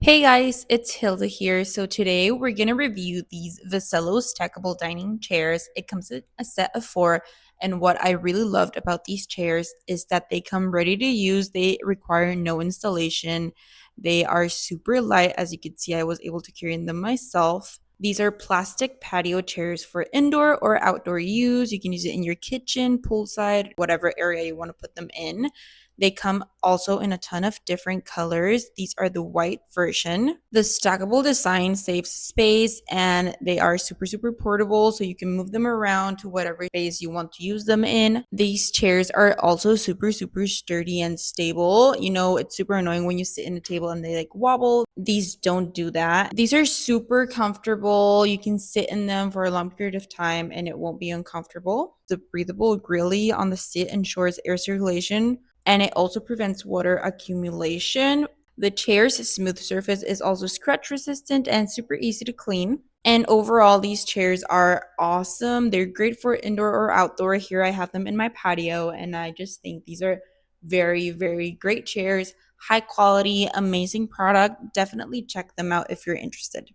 Hey guys, it's Hilda here. So today we're gonna review these VECELO Stackable dining chairs. It comes in a set of four, and what I really loved about these chairs is that they come ready to use. They require no installation. They are super light. As you can see, I was able to carry them myself. These are plastic patio chairs for indoor or outdoor use. You can use it in your kitchen, poolside, whatever area you want to put them in. They come also in a ton of different colors. These are the white version. The stackable design saves space and they are super portable, so you can move them around to whatever space you want to use them in. These chairs are also super sturdy and stable. You know, it's super annoying when you sit in a table and they like wobble. These don't do that. These are super comfortable. You can sit in them for a long period of time and it won't be uncomfortable. The breathable grille on the seat ensures air circulation and it also prevents water accumulation. The chair's smooth surface is also scratch resistant and super easy to clean. And overall, these chairs are awesome. They're great for indoor or outdoor. Here I have them in my patio, and I just think these are very great chairs. High quality, amazing product. Definitely check them out if you're interested.